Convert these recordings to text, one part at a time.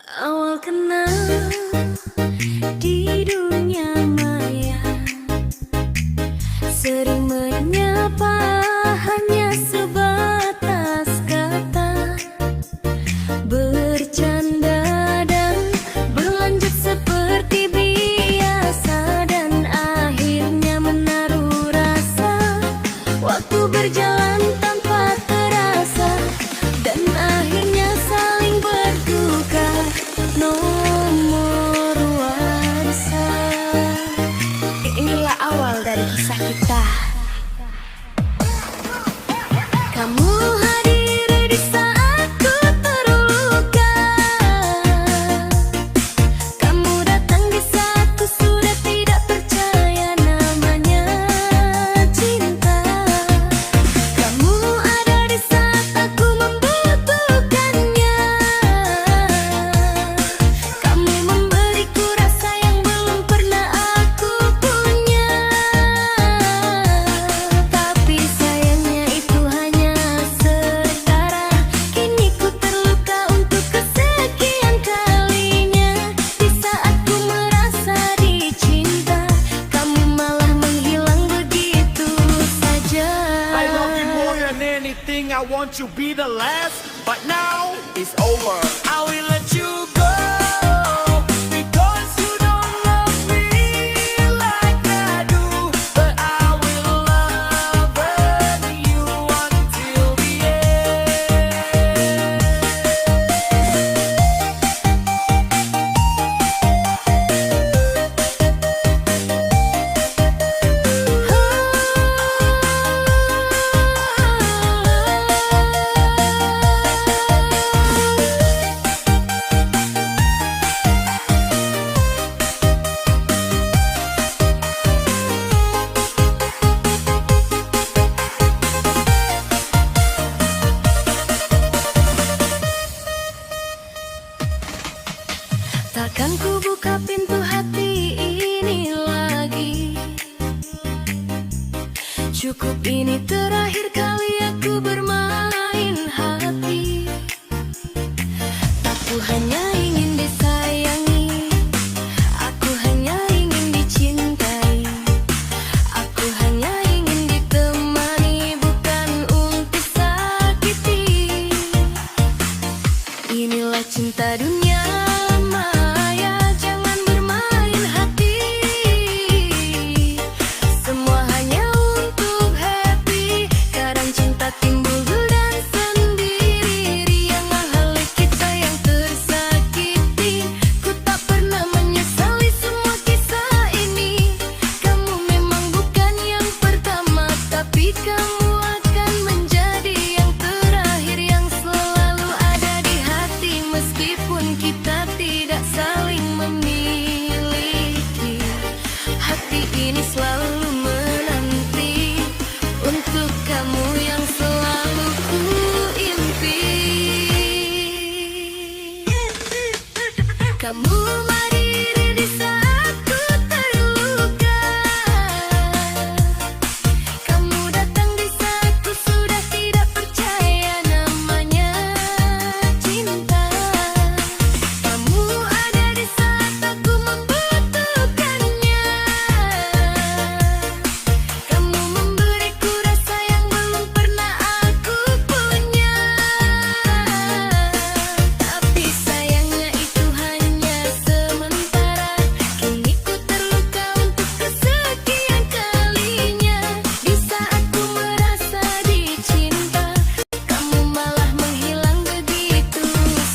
Awal kenal di dunia maya, sering menyapa hanya sebatas kata, bercanda dan berlanjut seperti biasa, dan akhirnya menaruh rasa. Waktu berjalan tanpa terasa, dan akhirnya saling bertukar nomor WhatsApp. Inilah awal dari kisah kita. Kamu hadir di saat ku terluka, kamu datang di saat ku sudah tidak percaya namanya cinta. Kamu ada di saat aku membutuhkannya, kamu memberiku rasa yang belum pernah aku punya. Tapi sayangnya itu hanya sementara, kini ku terluka untuk kesekian kalinya. Di saat ku merasa dicinta, kamu malah menghilang begitu saja. I love you more than anything, I want you be the last. But now it's over, I will let you go, because you don't love me like I do. But I will love you until the end. Takkan ku buka pintu hati ini lagi, cukup ini terakhir kali aku bermain hati. Aku hanya ingin disayangi, aku hanya ingin dicintai, aku hanya ingin ditemani, bukan untuk sakiti. Inilah cinta dunia maya, jangan bermain hati. Semua hanya untuk happy, kadang cinta timbul dan sendiri. Riang halik kita yang tersakiti, ku tak pernah menyesali semua kisah ini. Kamu memang bukan yang pertama, tapi kamu akan menjadi yang terakhir, yang selalu ada di hati. Meskipun kita tidak saling memiliki, hati ini selalu menanti untuk kamu yang selalu ku impi. Kamu hadir di saat ku terluka, kamu datang di saat ku sudah tidak percaya namanya cinta. Kamu ada di saat aku membutuhkannya, kamu memberiku rasa yang belum pernah aku punya. Tapi sayangnya itu hanya sementara, kini ku terluka untuk kesekian kalinya. Di saat ku merasa dicinta, kamu malah menghilang begitu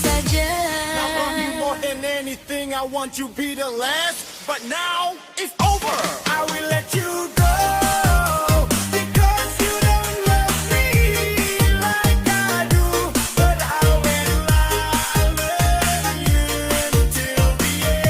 saja. I love you more than anything, I want you be the last. But now it's over, I will let you go, because you don't love me like I do. But I will love you until the end.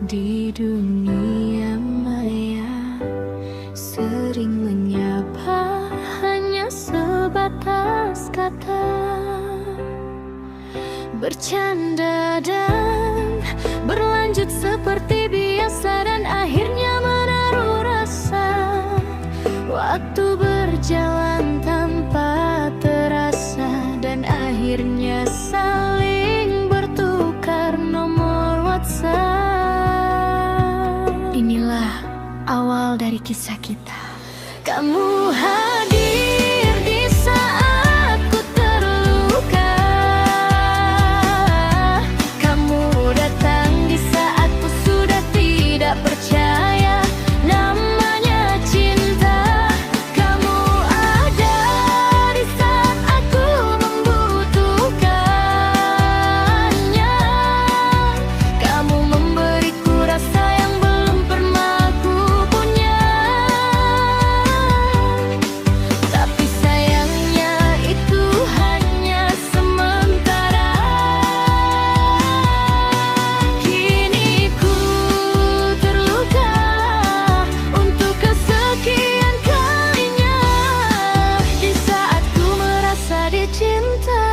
Di dunia maya sering menyapa hanya sebatas kata, bercanda dan berlanjut seperti biasa, dan akhirnya menaruh rasa. Waktu berjalan tanpa terasa, dan akhirnya saling bertukar nomor WhatsApp. Inilah awal dari kisah kita. Kamu hadir di saat ku terluka. Kamu datang di saat ku sudah tidak percaya namanya cinta. Kamu ada di saat aku membutuhkannya. Kamu memberiku rasa yang belum pernah ku punya. Tapi sayangnya itu hanya sementara. Kini ku terluka untuk kesekian kalinya. Di saat ku merasa dicinta,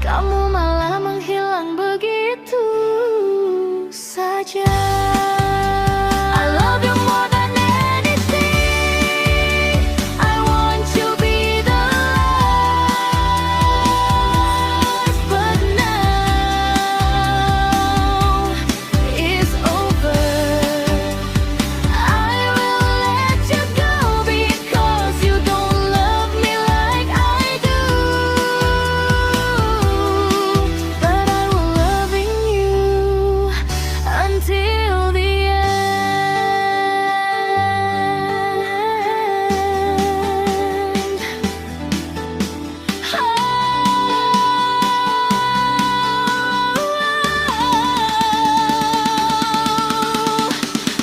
kamu malah menghilang begitu saja. I love you more than anything. I want to be the last, but now it's over. I will let you go because you don't love me like I do. But I will loving you until the end.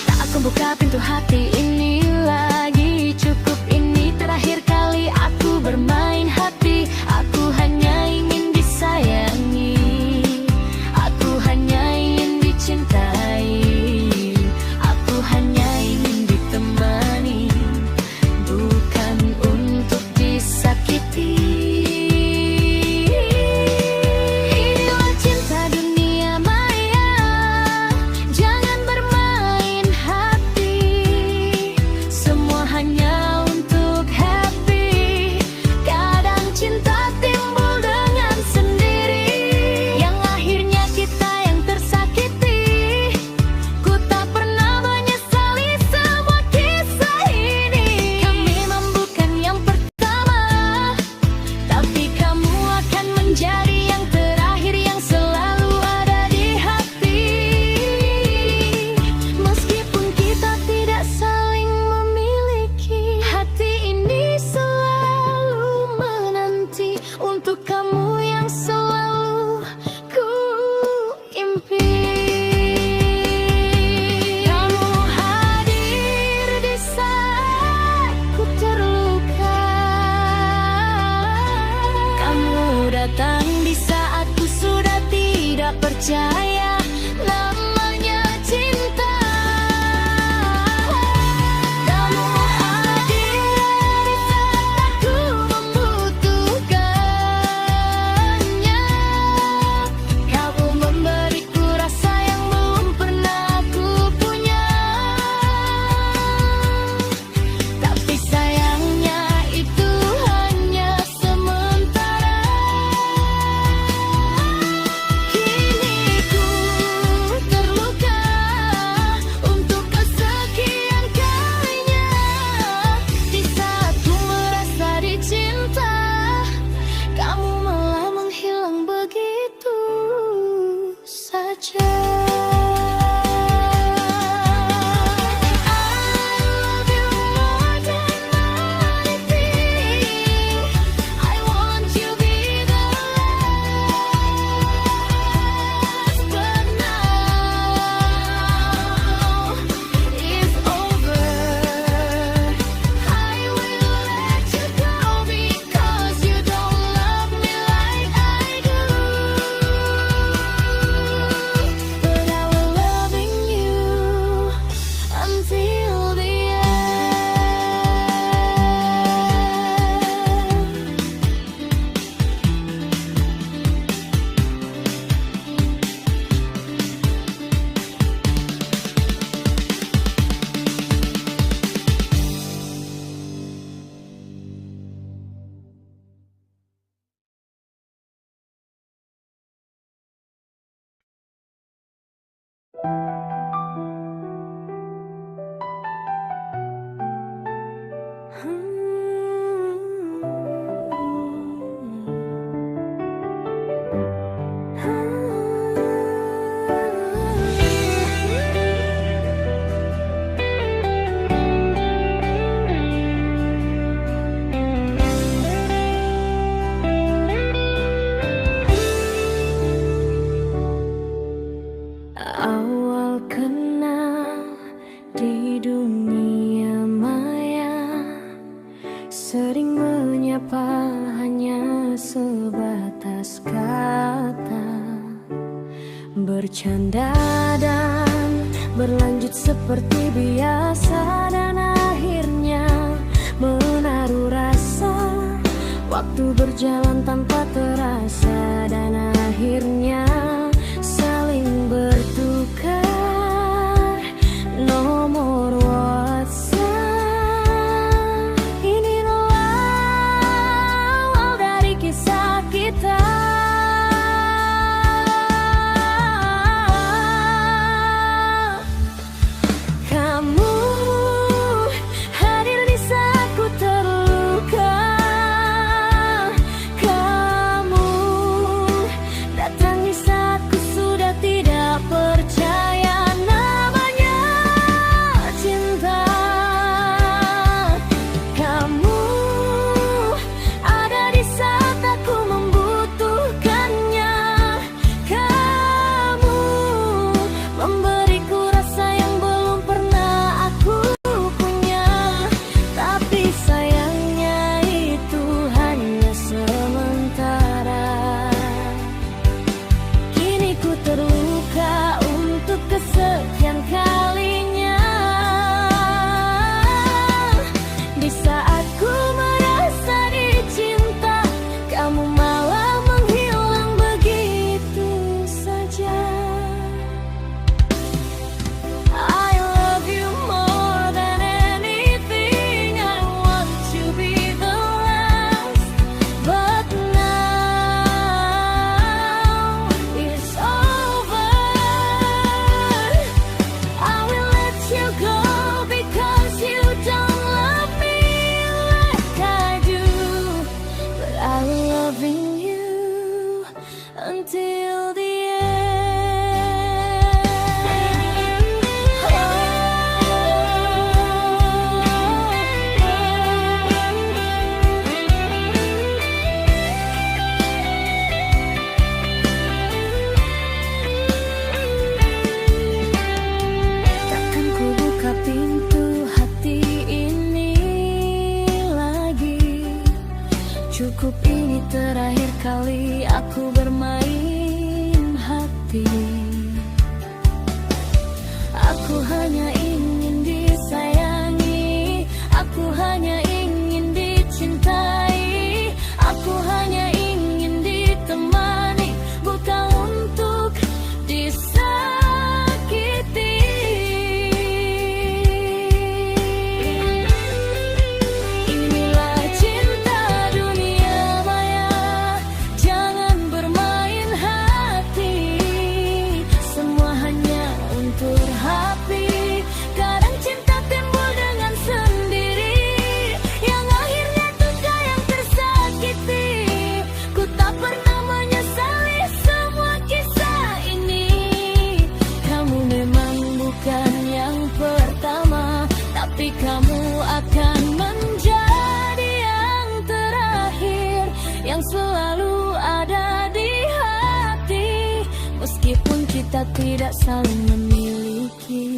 Tak akan buka pintu hati ini lagi. Cukup ini terakhir kali aku bermain hati. Aku hanya ingin disayangi. Aku hanya ingin dicintai. Aku hanya ingin ditemani, bukan untuk disakiti. Inilah cinta dunia maya. Jangan bermain hati. Semua hanya untuk happy. Kadang cinta timbul dengan sendiri, yang akhirnya kita yang tersakiti. Ku tak pernah menyesali semua kisah ini. Kami memang bukan yang pertama, tapi kamu akan menjadi yang terakhir, yang selalu ada di hati. Meskipun kita tidak saling memiliki, hati ini selalu menanti untuk kamu yang selalu ku impi. Kamu hadir di saat ku terluka. Kamu datang di saat ku sudah tidak percaya namanya cinta. Kamu hadir di saat aku membutuhkannya. Kamu memberiku rasa yang belum pernah ku punya. Tapi sayangnya itu hanya sementara. Kini ku Awal kenal di dunia maya, sering menyapa hanya sebatas kata, bercanda dan berlanjut seperti biasa, dan akhirnya menaruh rasa. Waktu berjalan tanpa terasa, dan akhirnya saling bertukar nomor WhatsApp. Inilah awal dari kisah kita. Kamu hadir di saat ku terluka. Kamu datang di saat ku sudah tidak percaya namanya cinta. Kamu ada di saat aku membutuhkannya. Kamu memberiku rasa yang belum pernah aku punya, tapi sayangnya itu hanya sementara. Kini ku terluka untuk kesekian kalinya. Di saat ku merasa dicinta, kamu malah menghilang begitu saja. I love you more than anything. I want to be the last, but now it's over. I will let you go because you don't love me like I do, but I will loving you until the Takkan ku buka pintu hati ini lagi. Cukup ini terakhir kali aku bermain hati. Aku hanya ingin disayangi, aku hanya ingin dicintai, aku hanya ingin ditemani, bukan untuk disakiti. Inilah cinta dunia maya, jangan bermain hati. Semua hanya untuk happy. Kadang cinta timbul dengan sendiri, yang akhirnya duka yang tersakiti. Ku tak pernah menyesali semua kisah ini. Kamu memang bukan yang pertama, tapi kamu akan menjadi yang terakhir, yang selalu ada di hati. Meskipun kita tidak saling memiliki,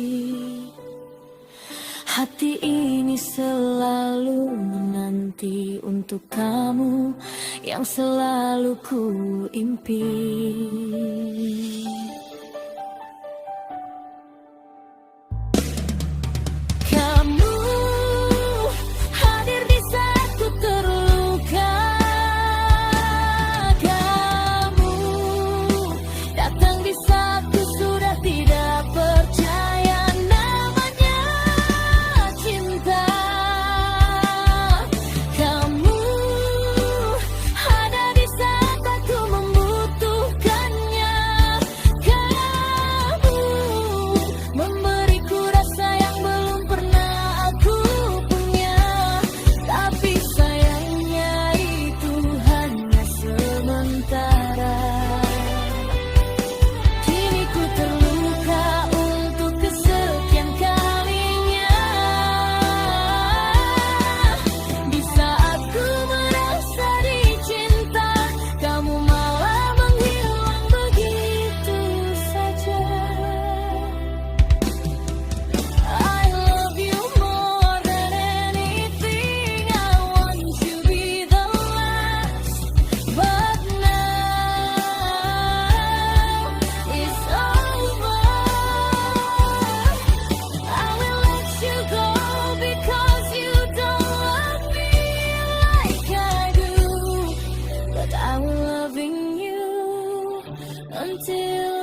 hati ini selalu menanti untuk kamu yang selalu ku impi. Kamu hadir di saat ku terluka. Kamu datang di saat ku sudah tidak percaya namanya cinta. Kamu ada di saat aku membutuhkannya. until